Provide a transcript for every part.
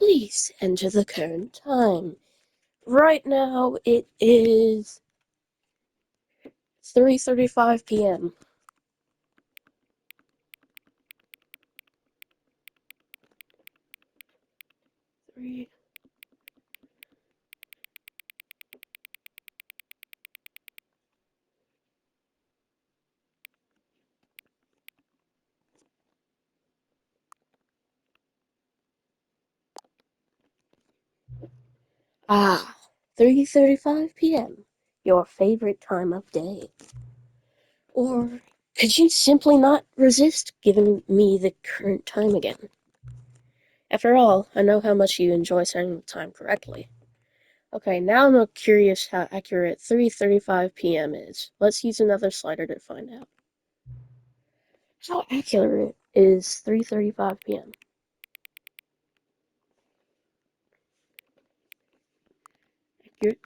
Please enter the current time. Right now it is 3:35 p.m. Three. Ah, 3:35 p.m. Your favorite time of day. Or could you simply not resist giving me the current time again? After all, I know how much you enjoy setting the time correctly. Okay, now I'm curious how accurate 3:35 p.m. is. Let's use another slider to find out. How accurate is 3:35 p.m.? Accurate?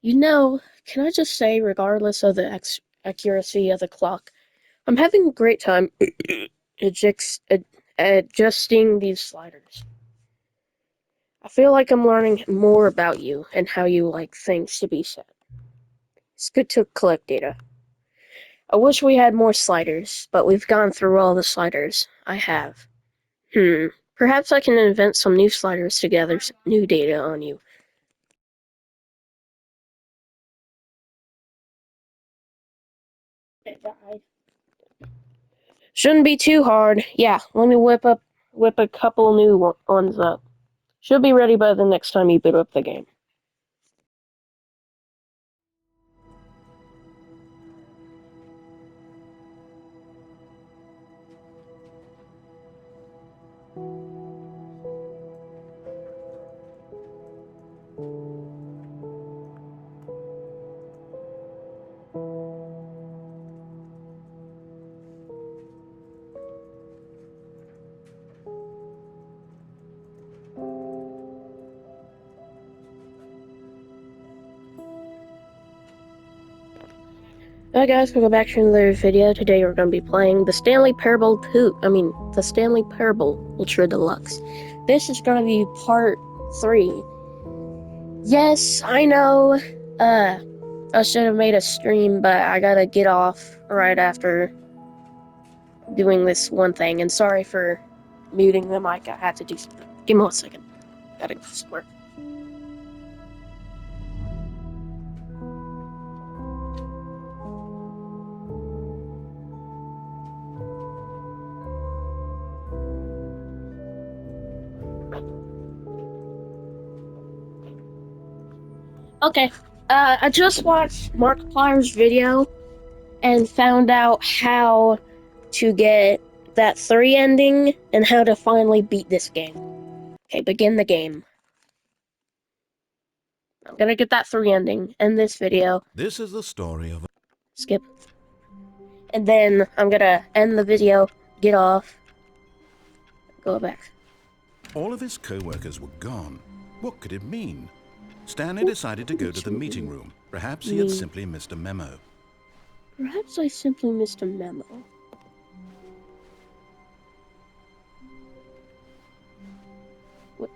Can I just say, regardless of the accuracy of the clock, I'm having a great time adjusting these sliders. I feel like I'm learning more about you and how you like things to be set. It's good to collect data. I wish we had more sliders, but we've gone through all the sliders. I have. Perhaps I can invent some new sliders to gather new data on you. It died. Shouldn't be too hard. Yeah, let me whip a couple new ones up. Should be ready by the next time you boot up the game. Hi guys, welcome back to another video. Today we're going to be playing the Stanley Parable the Stanley Parable Ultra Deluxe. This is going to be part 3. Yes, I know, I should have made a stream, but I gotta get off right after doing this one thing, and sorry for muting the mic, I had to do something. Give me 1 second. Gotta go somewhere. Okay, I just watched Markiplier's video and found out how to get that 3 ending and how to finally beat this game. Okay, begin the game. I'm gonna get that 3 ending, end this video. This is the story of... Skip. And then I'm gonna end the video, get off, go back. All of his co-workers were gone. What could it mean? Stanley decided to go to the meeting room. Perhaps he had simply missed a memo. Perhaps I simply missed a memo. What?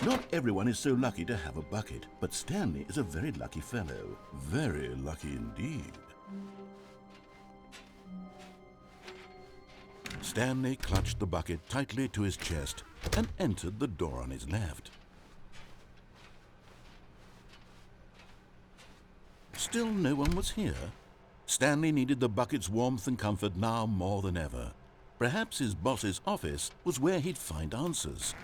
Not everyone is so lucky to have a bucket, but Stanley is a very lucky fellow. Very lucky indeed. Stanley clutched the bucket tightly to his chest and entered the door on his left. Still no one was here. Stanley needed the bucket's warmth and comfort now more than ever. Perhaps his boss's office was where he'd find answers.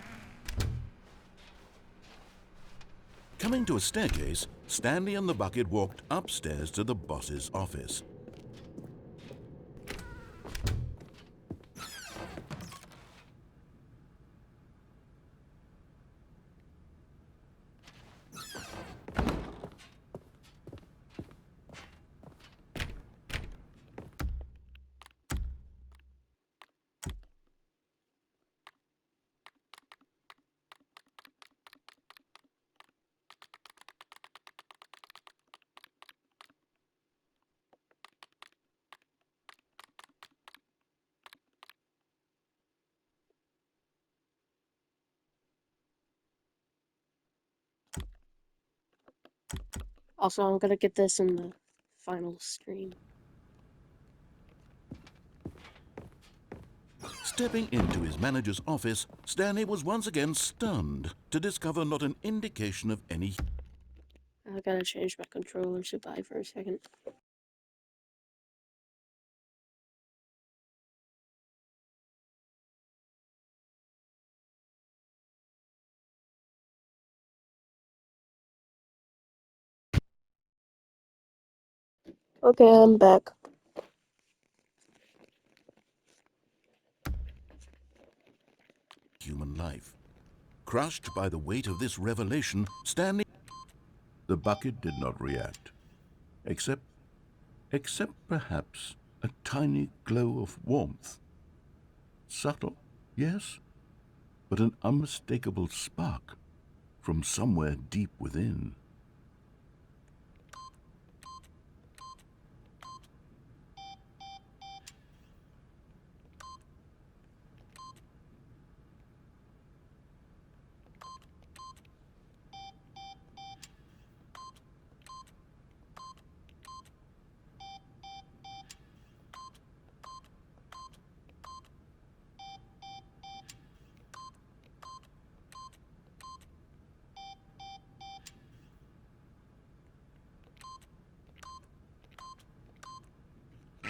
Coming to a staircase, Stanley and the bucket walked upstairs to the boss's office. Also, I'm gonna get this in the final stream. Stepping into his manager's office, Stanley was once again stunned to discover not an indication of any... I gotta change my controller to buy for a second. Okay, I'm back. human life. Crushed by the weight of this revelation, Stanley... The bucket did not react, except perhaps a tiny glow of warmth. Subtle, yes, but an unmistakable spark from somewhere deep within.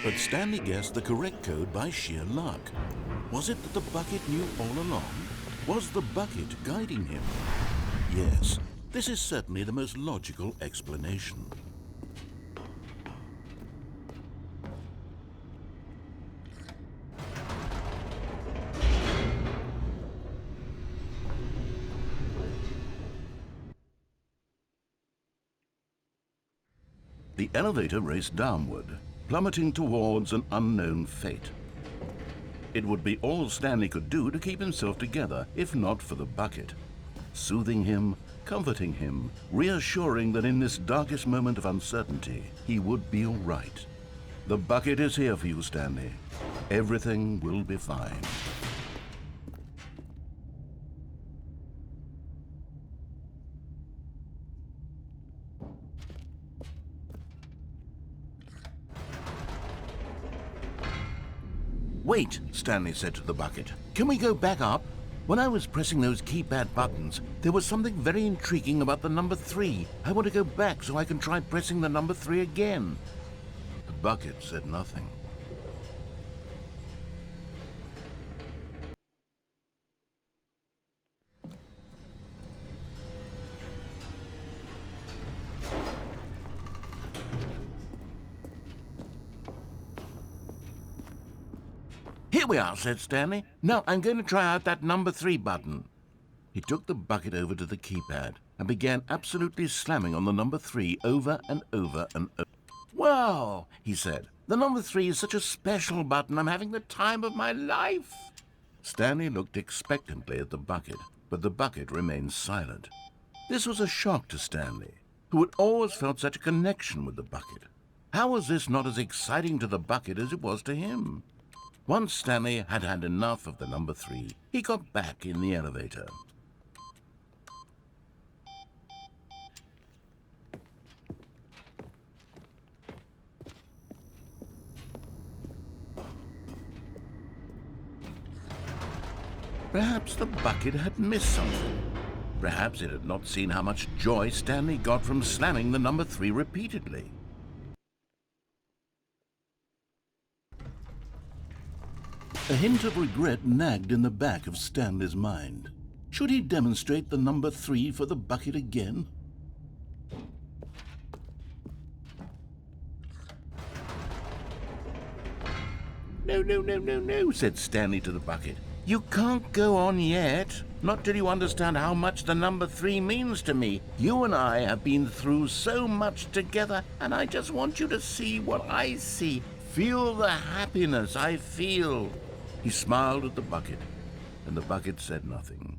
But Stanley guessed the correct code by sheer luck. Was it that the bucket knew all along? Was the bucket guiding him? Yes, this is certainly the most logical explanation. The elevator raced downward, plummeting towards an unknown fate. It would be all Stanley could do to keep himself together, if not for the bucket. Soothing him, comforting him, reassuring that in this darkest moment of uncertainty, he would be all right. The bucket is here for you, Stanley. Everything will be fine. Wait, Stanley said to the bucket. Can we go back up? When I was pressing those keypad buttons, there was something very intriguing about the number 3. I want to go back so I can try pressing the number 3 again. The bucket said nothing. Here we are, said Stanley. Now I'm going to try out that number 3 button. He took the bucket over to the keypad and began absolutely slamming on the number 3 over and over and over. Wow, he said. The number 3 is such a special button. I'm having the time of my life. Stanley looked expectantly at the bucket, but the bucket remained silent. This was a shock to Stanley, who had always felt such a connection with the bucket. How was this not as exciting to the bucket as it was to him? Once Stanley had had enough of the number 3, he got back in the elevator. Perhaps the bucket had missed something. Perhaps it had not seen how much joy Stanley got from slamming the number 3 repeatedly. A hint of regret nagged in the back of Stanley's mind. Should he demonstrate the number 3 for the bucket again? No, said Stanley to the bucket. You can't go on yet. Not till you understand how much the number 3 means to me. You and I have been through so much together, and I just want you to see what I see. Feel the happiness I feel. He smiled at the bucket, and the bucket said nothing.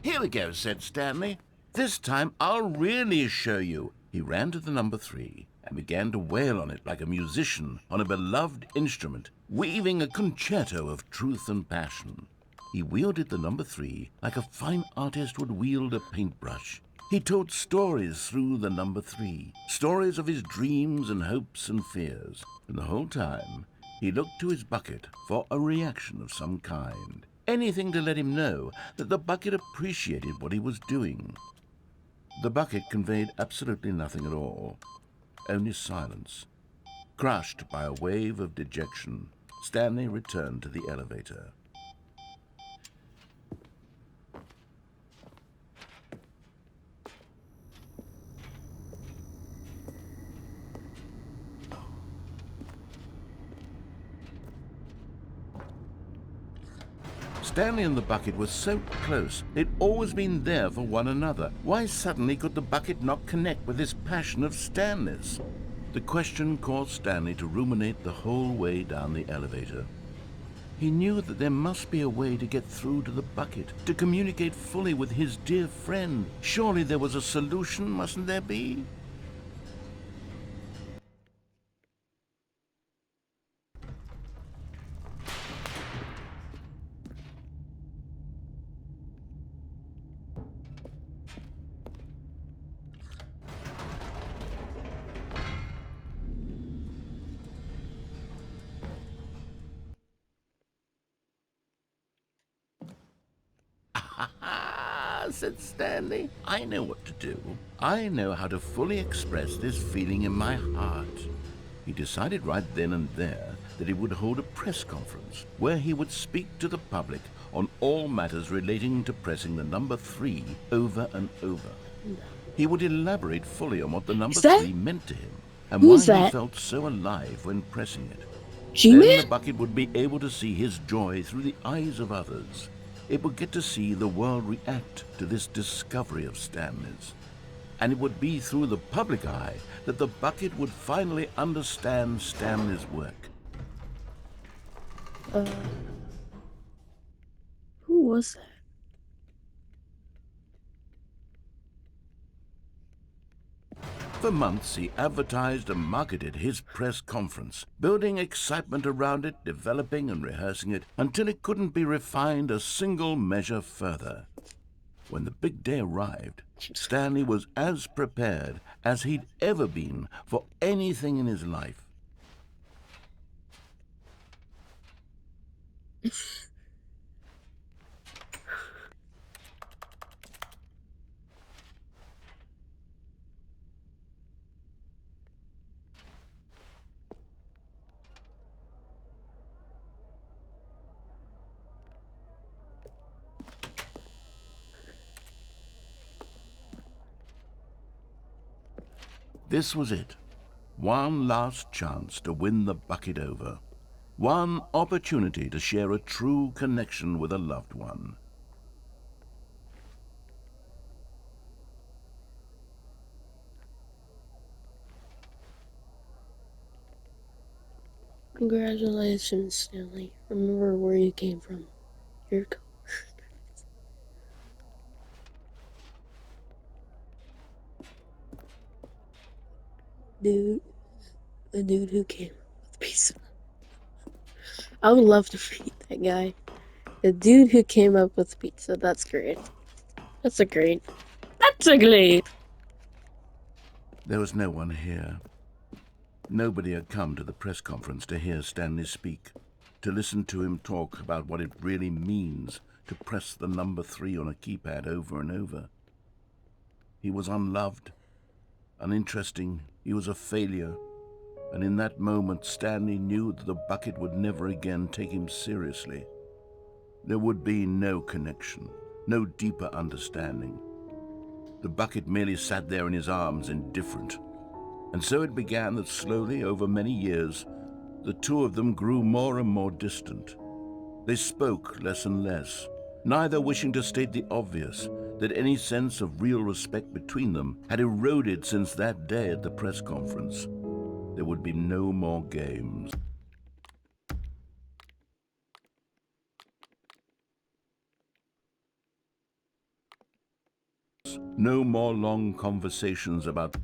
Here we go, said Stanley. This time I'll really show you. He ran to the number 3 and began to wail on it like a musician on a beloved instrument, weaving a concerto of truth and passion. He wielded the number 3 like a fine artist would wield a paintbrush. He told stories through the number 3, stories of his dreams and hopes and fears. And the whole time, he looked to his bucket for a reaction of some kind. Anything to let him know that the bucket appreciated what he was doing. The bucket conveyed absolutely nothing at all, only silence. Crushed by a wave of dejection, Stanley returned to the elevator. Stanley and the bucket were so close. They'd always been there for one another. Why suddenly could the bucket not connect with this passion of Stanley's? The question caused Stanley to ruminate the whole way down the elevator. He knew that there must be a way to get through to the bucket, to communicate fully with his dear friend. Surely there was a solution, mustn't there be? "Ah," said Stanley. "I know what to do. I know how to fully express this feeling in my heart." He decided right then and there that he would hold a press conference where he would speak to the public on all matters relating to pressing the number 3 over and over. He would elaborate fully on what the number 3 meant to him and why Who's he that? felt so alive when pressing it. G-Man? Then the bucket would be able to see his joy through the eyes of others. It would get to see the world react to this discovery of Stanley's. And it would be through the public eye that the bucket would finally understand Stanley's work. Who was that? For months, he advertised and marketed his press conference, building excitement around it, developing and rehearsing it, until it couldn't be refined a single measure further. When the big day arrived, Stanley was as prepared as he'd ever been for anything in his life. This was it. One last chance to win the bucket over. One opportunity to share a true connection with a loved one. Congratulations, Stanley. Remember where you came from. You're cool. Dude, the dude who came up with pizza. I would love to meet that guy. The dude who came up with pizza. That's great. That's a great. That's a great. There was no one here. Nobody had come to the press conference to hear Stanley speak, to listen to him talk about what it really means to press the number 3 on a keypad over and over. He was unloved, uninteresting, he was a failure, and in that moment Stanley knew that the bucket would never again take him seriously. There would be no connection, no deeper understanding. The bucket merely sat there in his arms, indifferent. And so it began that slowly, over many years, the two of them grew more and more distant. They spoke less and less, neither wishing to state the obvious, that any sense of real respect between them had eroded since that day at the press conference. There would be no more games. No more long conversations about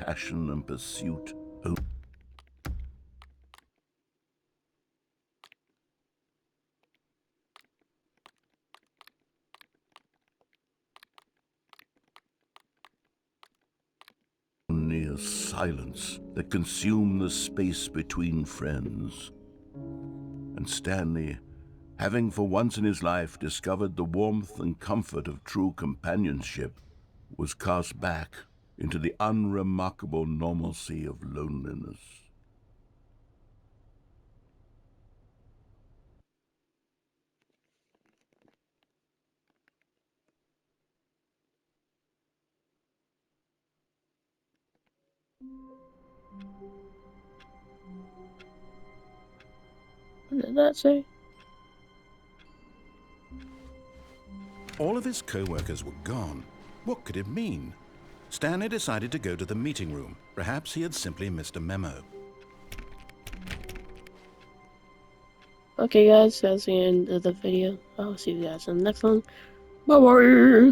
passion and pursuit only a silence that consumed the space between friends. And Stanley, having for once in his life discovered the warmth and comfort of true companionship, was cast back into the unremarkable normalcy of loneliness. What did that say? All of his co-workers were gone. What could it mean? Stanley decided to go to the meeting room. Perhaps he had simply missed a memo. Okay, guys, that's the end of the video. I'll see you guys in the next one. Bye-bye!